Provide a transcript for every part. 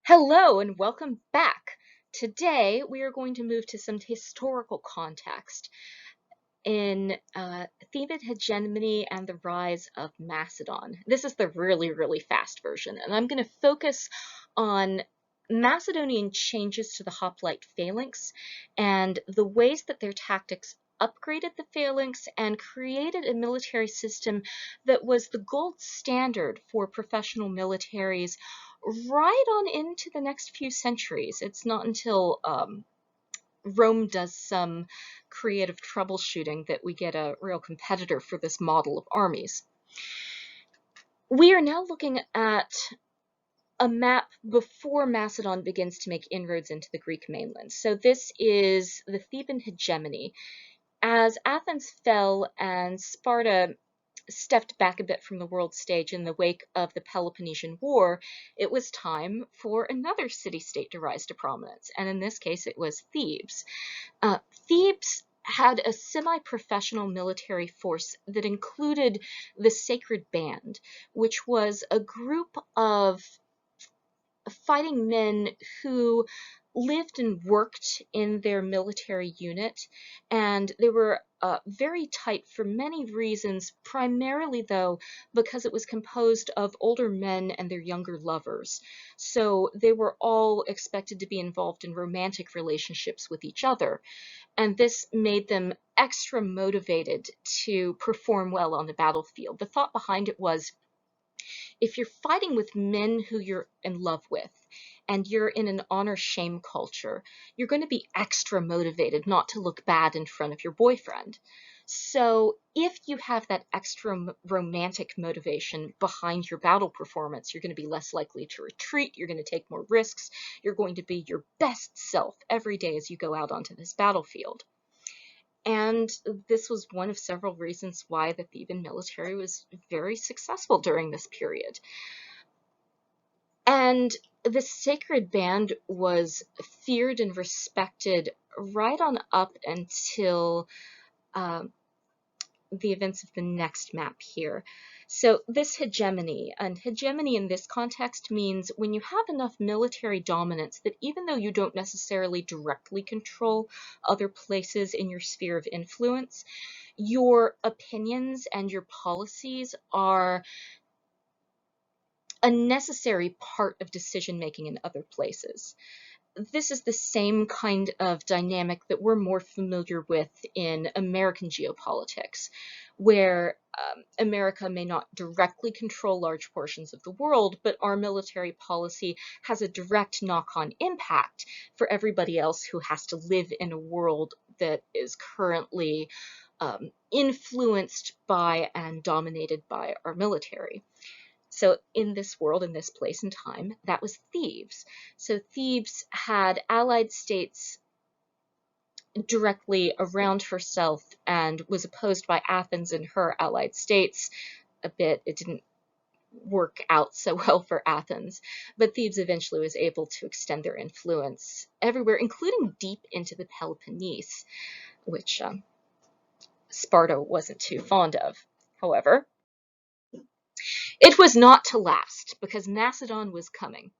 Hello and welcome back. Today we are going to move to some historical context in Theban hegemony and the rise of Macedon. This is the really fast version, and I'm going to focus on Macedonian changes to the hoplite phalanx and the ways that their tactics upgraded the phalanx and created a military system that was the gold standard for professional militaries right on into the next few centuries. It's not until Rome does some creative troubleshooting that we get a real competitor for this model of armies. We are now looking at a map before Macedon begins to make inroads into the Greek mainland. So this is the Theban hegemony. As Athens fell and Sparta stepped back a bit from the world stage in the wake of the Peloponnesian War, it was time for another city-state to rise to prominence, and in this case it was Thebes. Thebes had a semi-professional military force that included the Sacred Band, which was a group of fighting men who lived and worked in their military unit, and they were very tight for many reasons, primarily though because it was composed of older men and their younger lovers. So they were all expected to be involved in romantic relationships with each other, and this made them extra motivated to perform well on the battlefield. The thought behind it was, if you're fighting with men who you're in love with and you're in an honor-shame culture, you're going to be extra motivated not to look bad in front of your boyfriend. So if you have that extra romantic motivation behind your battle performance, you're going to be less likely to retreat, you're going to take more risks, you're going to be your best self every day as you go out onto this battlefield. And this was one of several reasons why the Theban military was very successful during this period. And the Sacred Band was feared and respected right on up until the events of the next map here. So this hegemony, and hegemony in this context means when you have enough military dominance that even though you don't necessarily directly control other places in your sphere of influence, your opinions and your policies are a necessary part of decision making in other places. This is the same kind of dynamic that we're more familiar with in American geopolitics, where America may not directly control large portions of the world, but our military policy has a direct knock-on impact for everybody else who has to live in a world that is currently influenced by and dominated by our military. So in this world, in this place and time, that was Thebes. So Thebes had allied states directly around herself and was opposed by Athens and her allied states a bit. It didn't work out so well for Athens, but Thebes eventually was able to extend their influence everywhere, including deep into the Peloponnese, which Sparta wasn't too fond of. However, it was not to last, because Macedon was coming.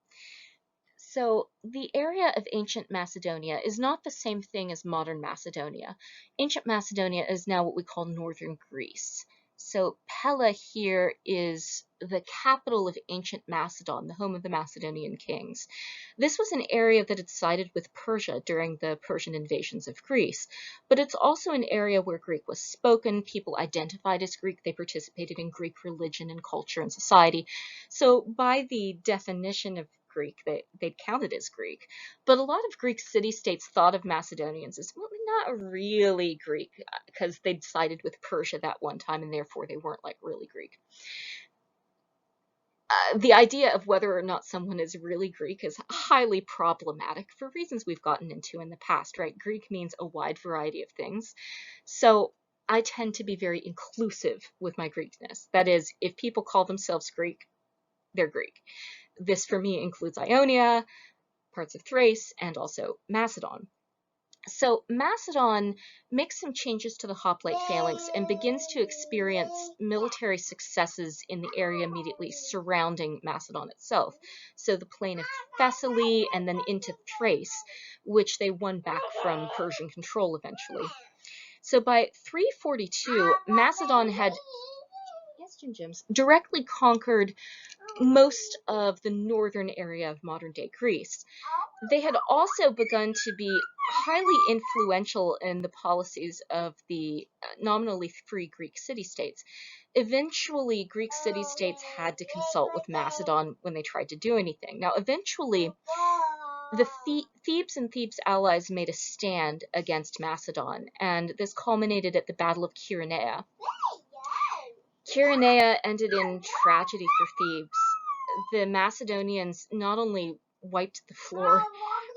So the area of ancient Macedonia is not the same thing as modern Macedonia. Ancient Macedonia is now what we call northern Greece. So Pella here is the capital of ancient Macedon, the home of the Macedonian kings. This was an area that had sided with Persia during the Persian invasions of Greece, but it's also an area where Greek was spoken, people identified as Greek, they participated in Greek religion and culture and society. So by the definition of Greek, they'd counted as Greek. But a lot of Greek city-states thought of Macedonians as, well, not really Greek, because they'd sided with Persia that one time, and therefore they weren't like really Greek. The idea of whether or not someone is really Greek is highly problematic for reasons we've gotten into in the past, right? Greek means a wide variety of things. So I tend to be very inclusive with my Greekness. That is, if people call themselves Greek, they're Greek. This for me includes Ionia, parts of Thrace, and also Macedon. So Macedon makes some changes to the hoplite phalanx and begins to experience military successes in the area immediately surrounding Macedon itself. So the plain of Thessaly and then into Thrace, which they won back from Persian control eventually. So by 342, Macedon had directly conquered most of the northern area of modern-day Greece. They had also begun to be highly influential in the policies of the nominally free Greek city-states. Eventually, Greek city-states had to consult with Macedon when they tried to do anything. Now, eventually, the Thebes and Thebes' allies made a stand against Macedon, and this culminated at the Battle of Chaeronea. Chaeronea ended in tragedy for Thebes. The Macedonians not only wiped the floor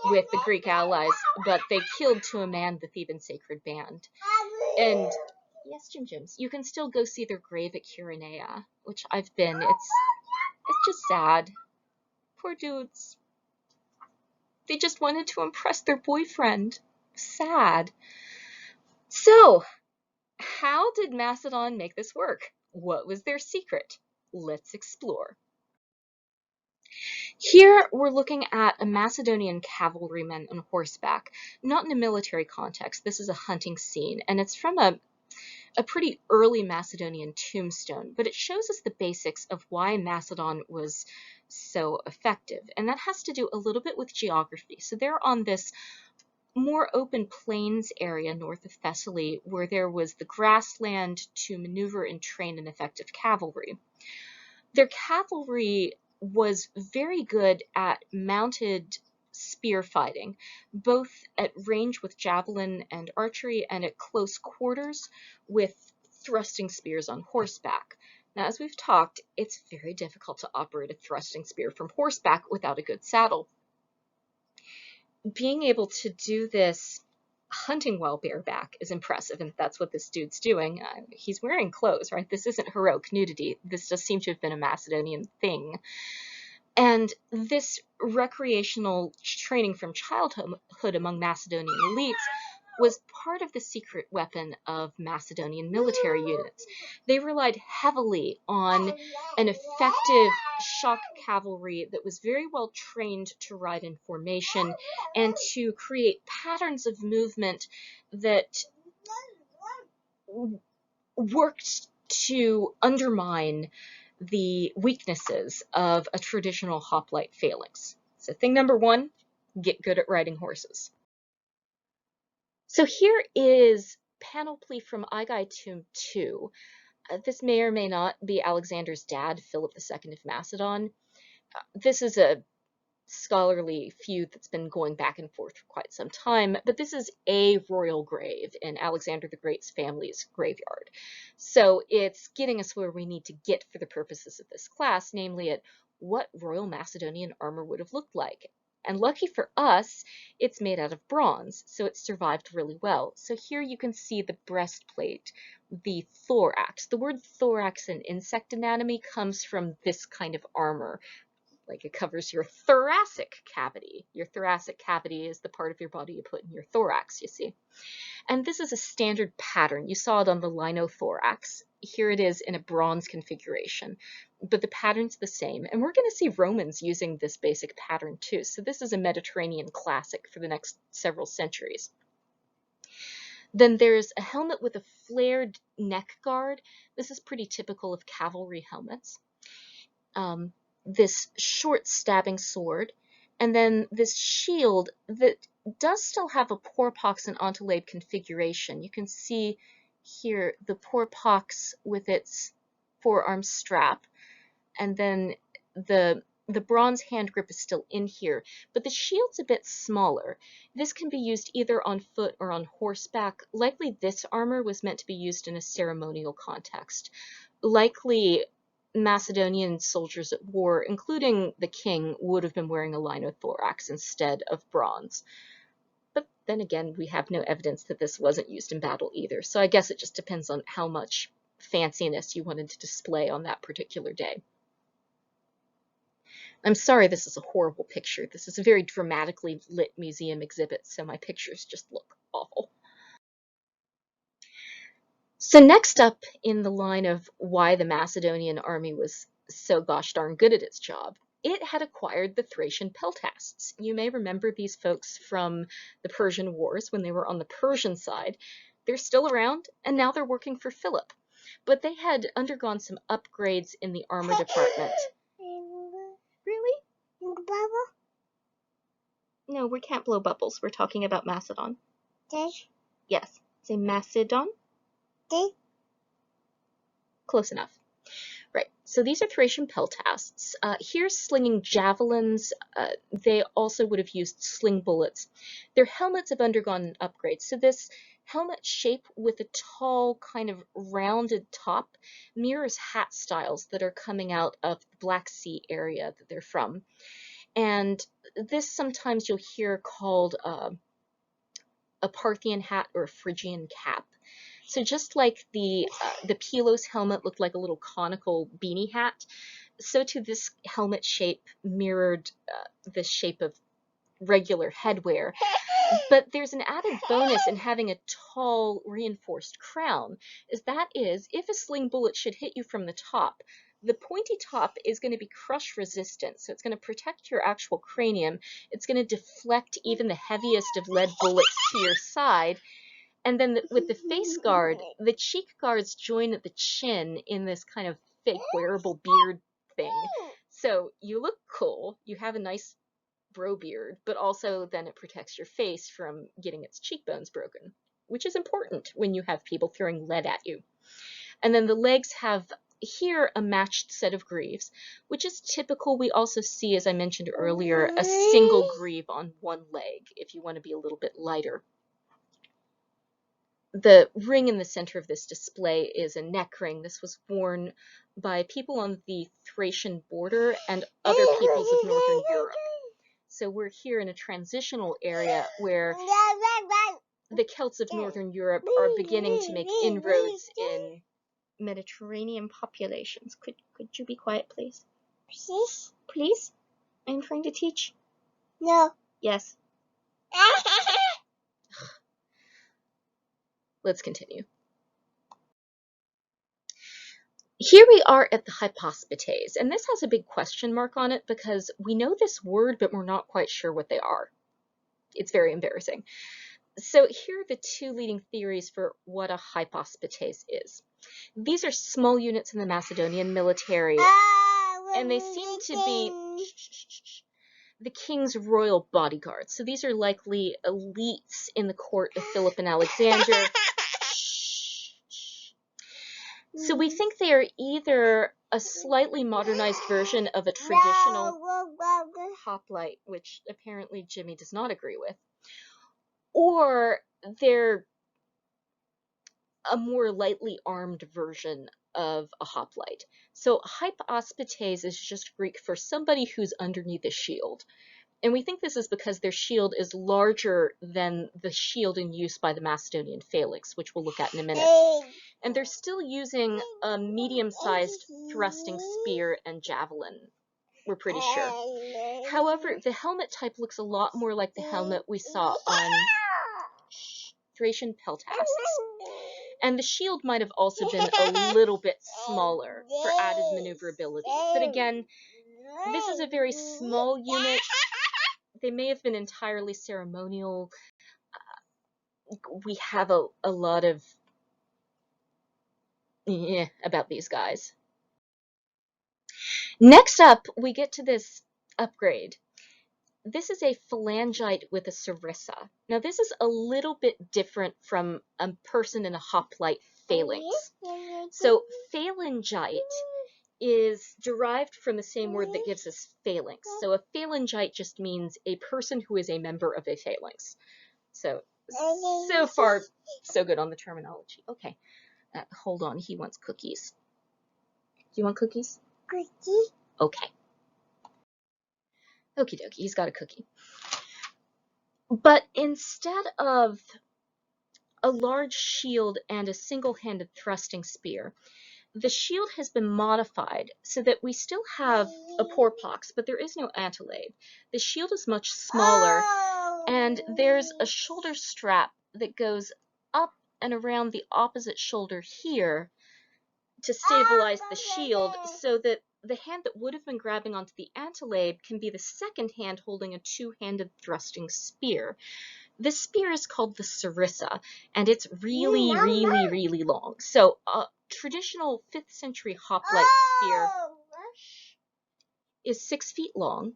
with the Greek allies, but they killed to a man the Theban sacred band. And yes, Jims, you can still go see their grave at Chaeronea, which I've been. It's just sad. Poor dudes. They just wanted to impress their boyfriend. Sad. So, how did Macedon make this work? What was their secret? Let's explore. Here we're looking at a Macedonian cavalryman on horseback, not in a military context. This is a hunting scene, and it's from a pretty early Macedonian tombstone, but it shows us the basics of why Macedon was so effective, and that has to do a little bit with geography. So they're on this more open plains area north of Thessaly, where there was the grassland to maneuver and train an effective cavalry. Their cavalry was very good at mounted spear fighting, both at range with javelin and archery and at close quarters with thrusting spears on horseback. Now, as we've talked, it's very difficult to operate a thrusting spear from horseback without a good saddle. Being able to do this hunting while bareback is impressive, and that's what this dude's doing. He's wearing clothes, right? This isn't heroic nudity. This does seem to have been a Macedonian thing. And this recreational training from childhood among Macedonian elites was part of the secret weapon of Macedonian military units. They relied heavily on an effective shock cavalry that was very well trained to ride in formation and to create patterns of movement that worked to undermine the weaknesses of a traditional hoplite phalanx. So thing number one, get good at riding horses. So here is panoply from Aigai Tomb 2. This may or may not be Alexander's dad, Philip II of Macedon. This is a scholarly feud that's been going back and forth for quite some time, but this is a royal grave in Alexander the Great's family's graveyard. So it's getting us where we need to get for the purposes of this class, namely at what royal Macedonian armor would have looked like. And lucky for us, it's made out of bronze, so it survived really well. So here you can see the breastplate, the thorax. The word thorax in insect anatomy comes from this kind of armor. Like, it covers your thoracic cavity. Your thoracic cavity is the part of your body you put in your thorax, you see. And this is a standard pattern. You saw it on the linothorax. Here it is in a bronze configuration, but the pattern's the same. And we're going to see Romans using this basic pattern too. So this is a Mediterranean classic for the next several centuries. Then there's a helmet with a flared neck guard. This is pretty typical of cavalry helmets. This short stabbing sword, and then this shield that does still have a porpox and entelabe configuration. You can see here the porpox with its forearm strap, and then the bronze hand grip is still in here, but the shield's a bit smaller. This can be used either on foot or on horseback. Likely this armor was meant to be used in a ceremonial context. Likely Macedonian soldiers at war, including the king, would have been wearing a linothorax instead of bronze. But then again, we have no evidence that this wasn't used in battle either, so I guess it just depends on how much fanciness you wanted to display on that particular day. I'm sorry this is a horrible picture. This is a very dramatically lit museum exhibit, so my pictures just look awful. So next up in the line of why the Macedonian army was so gosh darn good at its job, it had acquired the Thracian peltasts. You may remember these folks from the Persian Wars when they were on the Persian side. They're still around, and now they're working for Philip. But they had undergone some upgrades in the armor department. Really? No, we can't blow bubbles. We're talking about Macedon. Yes. Say Macedon. Close enough. Right, so these are Thracian peltasts. Here's slinging javelins. They also would have used sling bullets. Their helmets have undergone an upgrade. So this helmet shape with a tall, kind of rounded top mirrors hat styles that are coming out of the Black Sea area that they're from. And this sometimes you'll hear called a Parthian hat or a Phrygian cap. So just like the Pylos helmet looked like a little conical beanie hat, so too this helmet shape mirrored the shape of regular headwear. But there's an added bonus in having a tall, reinforced crown, if a sling bullet should hit you from the top, the pointy top is going to be crush resistant, so it's going to protect your actual cranium. It's going to deflect even the heaviest of lead bullets to your side. And then with the face guard, the cheek guards join at the chin in this kind of fake wearable beard thing. So you look cool, you have a nice bro beard, but also then it protects your face from getting its cheekbones broken, which is important when you have people throwing lead at you. And then the legs have here a matched set of greaves, which is typical. We also see, as I mentioned earlier, a single greave on one leg if you want to be a little bit lighter. The ring in the center of this display is a neck ring. This was worn by people on the Thracian border and other peoples of Northern Europe. So we're here in a transitional area where the Celts of Northern Europe are beginning to make inroads in Mediterranean populations. Could you be quiet, please? Please? Please? I'm trying to teach. No. Yes. Let's continue. Here we are at the Hypostasis, and this has a big question mark on it because we know this word, but we're not quite sure what they are. It's very embarrassing. So here are the two leading theories for what a Hypostasis is. These are small units in the Macedonian military, and they seem to be the king's royal bodyguards. So these are likely elites in the court of Philip and Alexander. So we think they are either a slightly modernized version of a traditional hoplite, which apparently Jimmy does not agree with, or they're a more lightly armed version of a hoplite. So hypostasis is just Greek for somebody who's underneath a shield. And we think this is because their shield is larger than the shield in use by the Macedonian Phalanx, which we'll look at in a minute. And they're still using a medium-sized thrusting spear and javelin, we're pretty sure. However, the helmet type looks a lot more like the helmet we saw on Thracian peltasts. And the shield might have also been a little bit smaller for added maneuverability. But again, this is a very small unit. They may have been entirely ceremonial. We have a lot of about these guys. Next up, we get to this upgrade. This is a phalangite with a sarissa. Now, this is a little bit different from a person in a hoplite phalanx. So, phalangite is derived from the same word that gives us phalanx. So, a phalangite just means a person who is a member of a phalanx. So far, so good on the terminology. Okay, hold on. He wants cookies. Do you want cookies? Cookie? Okay. Okie dokie, he's got a cookie. But instead of a large shield and a single-handed thrusting spear, the shield has been modified so that we still have a porpox, but there is no antellade. The shield is much smaller, and there's a shoulder strap that goes up and around the opposite shoulder here to stabilize the shield, so that the hand that would have been grabbing onto the antilabe can be the second hand holding a two-handed thrusting spear. This spear is called the sarissa, and it's really, really, really long. So a traditional 5th century hoplite spear is 6 feet long.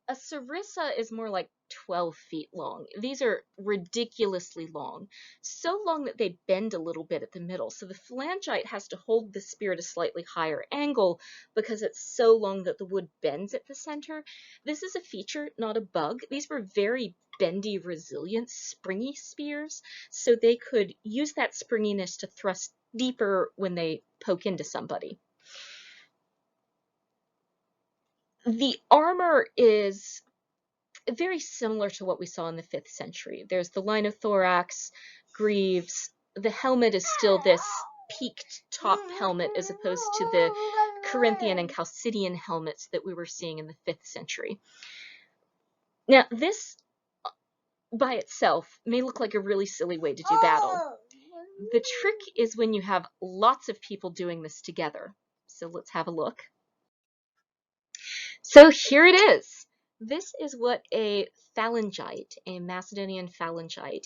A sarissa is more like 12 feet long. These are ridiculously long, so long that they bend a little bit at the middle. So the phalangite has to hold the spear at a slightly higher angle because it's so long that the wood bends at the center. This is a feature, not a bug. These were very bendy, resilient, springy spears, so they could use that springiness to thrust deeper when they poke into somebody. The armor is very similar to what we saw in the 5th century. There's the linothorax, greaves. The helmet is still this peaked top helmet as opposed to the Corinthian and Chalcidian helmets that we were seeing in the 5th century. Now, this by itself may look like a really silly way to do battle. The trick is when you have lots of people doing this together. So let's have a look. So here it is. This is what a phalangite, a Macedonian phalangite,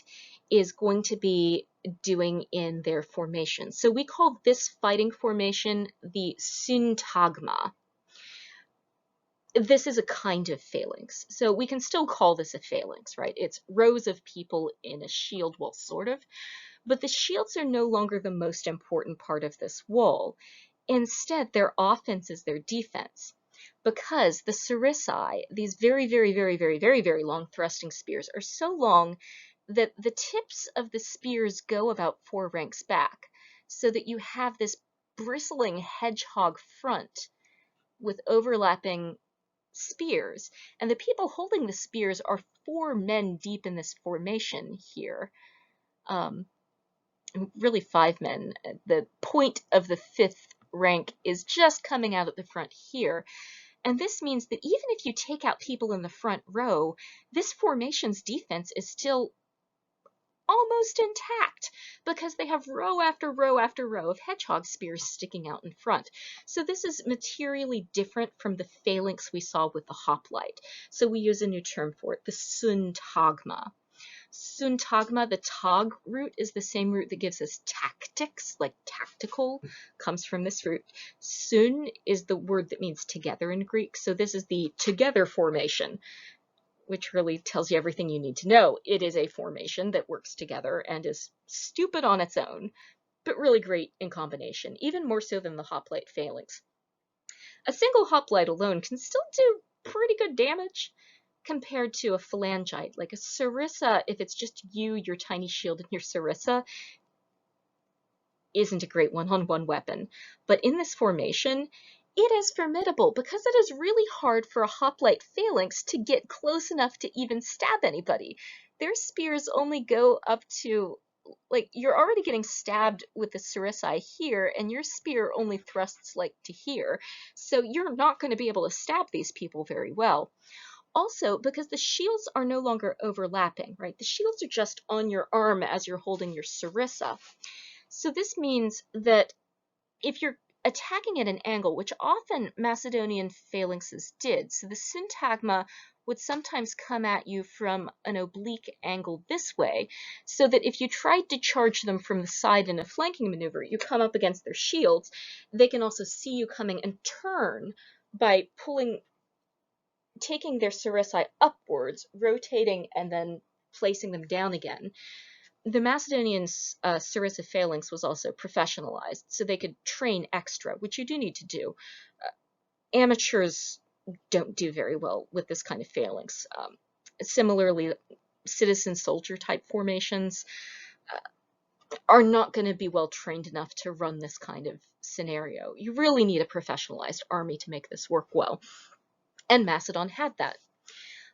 is going to be doing in their formation. So we call this fighting formation the Syntagma. This is a kind of phalanx. So we can still call this a phalanx, right? It's rows of people in a shield wall, sort of. But the shields are no longer the most important part of this wall. Instead, their offense is their defense. Because the sarissae, these very, very, very, very, very, very long thrusting spears, are so long that the tips of the spears go about 4 ranks back, so that you have this bristling hedgehog front with overlapping spears. And the people holding the spears are 4 men deep in this formation here. Really 5 men. The point of the 5th rank is just coming out at the front here. And this means that even if you take out people in the front row, this formation's defense is still almost intact because they have row after row after row of hedgehog spears sticking out in front. So this is materially different from the phalanx we saw with the hoplite. So we use a new term for it, the syntagma. Syntagma, the tag root, is the same root that gives us tactics, like tactical, comes from this root. Syn is the word that means together in Greek, so this is the together formation, which really tells you everything you need to know. It is a formation that works together and is stupid on its own, but really great in combination, even more so than the hoplite phalanx. A single hoplite alone can still do pretty good damage compared to a phalangite. Like a sarissa, if it's just you, your tiny shield, and your sarissa, isn't a great one-on-one weapon. But in this formation, it is formidable because it is really hard for a hoplite phalanx to get close enough to even stab anybody. Their spears only go up to, like, you're already getting stabbed with the sarissae here, and your spear only thrusts like to here. So you're not going to be able to stab these people very well. Also, because the shields are no longer overlapping, right? The shields are just on your arm as you're holding your sarissa. So this means that if you're attacking at an angle, which often Macedonian phalanxes did, so the syntagma would sometimes come at you from an oblique angle this way, so that if you tried to charge them from the side in a flanking maneuver, you come up against their shields, they can also see you coming and turn by taking their sarissae upwards, rotating, and then placing them down again. The Macedonian sarissa phalanx was also professionalized, so they could train extra, which you do need to do. Amateurs don't do very well with this kind of phalanx. Similarly, citizen soldier type formations are not going to be well trained enough to run this kind of scenario. You really need a professionalized army to make this work well. And Macedon had that.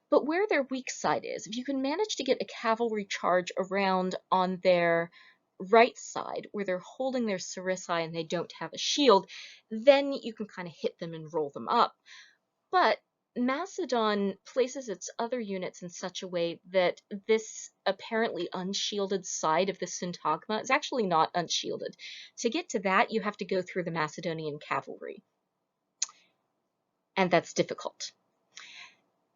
But where their weak side is, if you can manage to get a cavalry charge around on their right side, where they're holding their sarissae and they don't have a shield, then you can kind of hit them and roll them up. But Macedon places its other units in such a way that this apparently unshielded side of the Syntagma is actually not unshielded. To get to that, you have to go through the Macedonian cavalry, and that's difficult.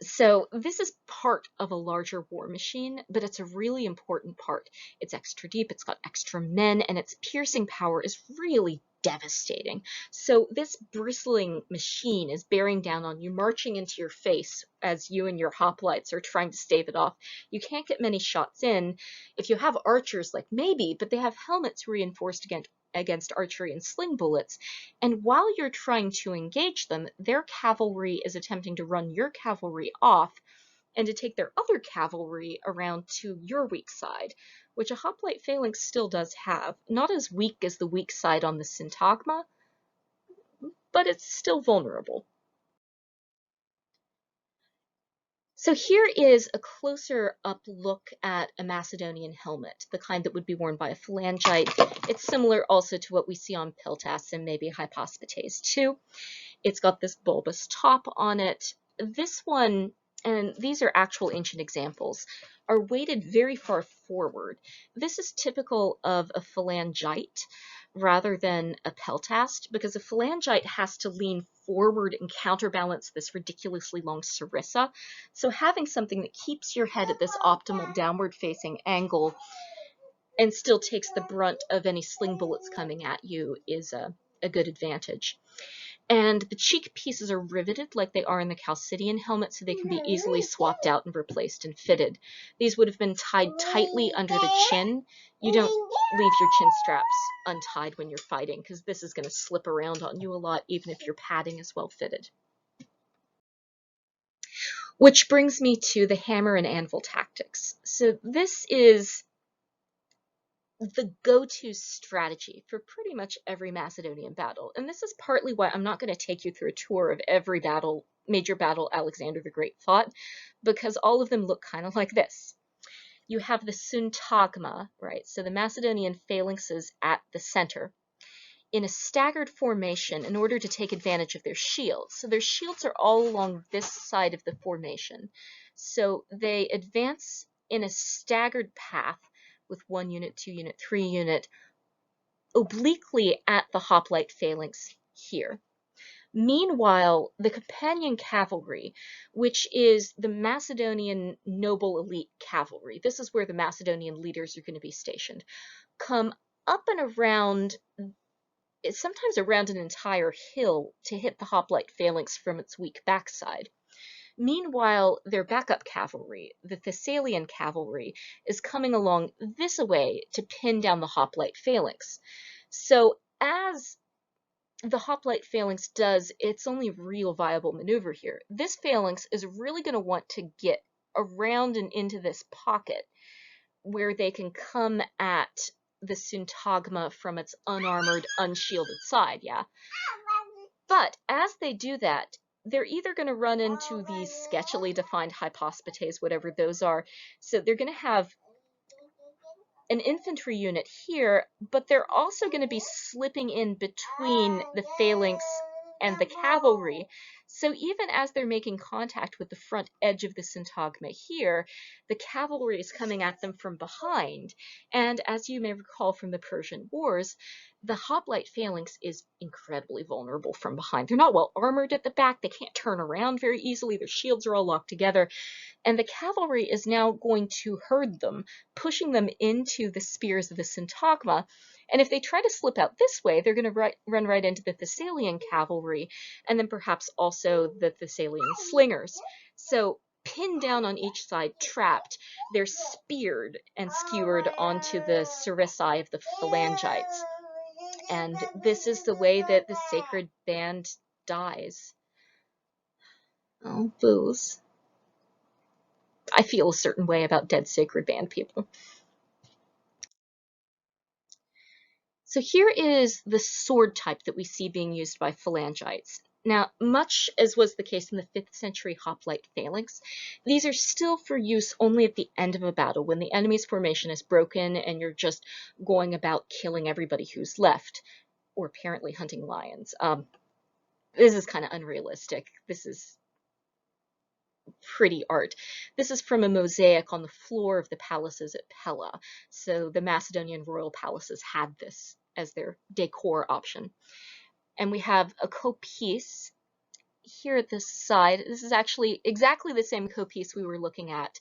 So this is part of a larger war machine, but it's a really important part. It's extra deep, it's got extra men, and its piercing power is really devastating. So this bristling machine is bearing down on you, marching into your face as you and your hoplites are trying to stave it off. You can't get many shots in. If you have archers, like maybe, but they have helmets reinforced against archery and sling bullets, and while you're trying to engage them, their cavalry is attempting to run your cavalry off and to take their other cavalry around to your weak side, which a hoplite phalanx still does have. Not as weak as the weak side on the Syntagma, but it's still vulnerable. So here is a closer up look at a Macedonian helmet, the kind that would be worn by a phalangite. It's similar also to what we see on Piltas and maybe Hypostasis too. It's got this bulbous top on it. This one, and these are actual ancient examples, are weighted very far forward. This is typical of a phalangite rather than a peltast, because a phalangite has to lean forward and counterbalance this ridiculously long sarissa. So having something that keeps your head at this optimal downward facing angle and still takes the brunt of any sling bullets coming at you is a good advantage. And the cheek pieces are riveted like they are in the Chalcidian helmet, so they can be easily swapped out and replaced and fitted. These would have been tied tightly under the chin. You don't leave your chin straps untied when you're fighting, because this is going to slip around on you a lot, even if your padding is well fitted. Which brings me to the hammer and anvil tactics. So this is the go-to strategy for pretty much every Macedonian battle. And this is partly why I'm not going to take you through a tour of every battle, major battle Alexander the Great fought, because all of them look kind of like this. You have the Syntagma, right? So the Macedonian phalanxes at the center in a staggered formation in order to take advantage of their shields. So their shields are all along this side of the formation. So they advance in a staggered path with 1 unit, 2 unit, 3 unit, obliquely at the hoplite phalanx here. Meanwhile, the companion cavalry, which is the Macedonian noble elite cavalry, this is where the Macedonian leaders are going to be stationed, come up and around, sometimes around an entire hill to hit the hoplite phalanx from its weak backside. Meanwhile, their backup cavalry, the Thessalian cavalry, is coming along this way to pin down the hoplite phalanx. So as the hoplite phalanx does its only real viable maneuver here, this phalanx is really going to want to get around and into this pocket where they can come at the Syntagma from its unarmored, unshielded side, yeah? But as they do that, they're either going to run into these sketchily defined hypostases, whatever those are. So they're going to have an infantry unit here, but they're also going to be slipping in between the phalanx and the cavalry. So even as they're making contact with the front edge of the Syntagma here, the cavalry is coming at them from behind. And as you may recall from the Persian Wars, the hoplite phalanx is incredibly vulnerable from behind. They're not well armored at the back. They can't turn around very easily. Their shields are all locked together. And the cavalry is now going to herd them, pushing them into the spears of the Syntagma. And if they try to slip out this way, they're going to run right into the Thessalian cavalry, and then perhaps also the Thessalian slingers. So pinned down on each side, trapped, they're speared and skewered onto the sarissai of the phalangites. And this is the way that the sacred band dies. Oh, booze. I feel a certain way about dead sacred band people. So here is the sword type that we see being used by phalangites. Now, much as was the case in the 5th century hoplite phalanx, these are still for use only at the end of a battle, when the enemy's formation is broken and you're just going about killing everybody who's left, or apparently hunting lions. This is kind of unrealistic. This is pretty art. This is from a mosaic on the floor of the palaces at Pella. So the Macedonian royal palaces had this as their decor option. And we have a coppice here at this side. This is actually exactly the same coppice we were looking at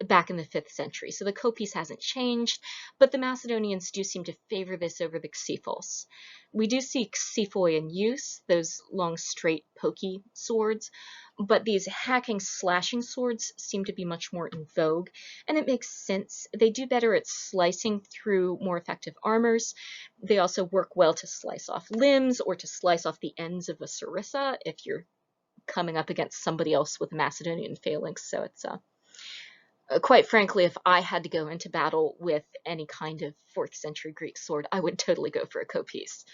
back in the 5th century. So the coppice hasn't changed, but the Macedonians do seem to favor this over the xiphos. We do see xiphoi in use, those long, straight, pokey swords, but these hacking, slashing swords seem to be much more in vogue, and it makes sense. They do better at slicing through more effective armors. They also work well to slice off limbs or to slice off the ends of a sarissa if you're coming up against somebody else with a Macedonian phalanx. So it's quite frankly, if I had to go into battle with any kind of 4th century Greek sword, I would totally go for a coppice.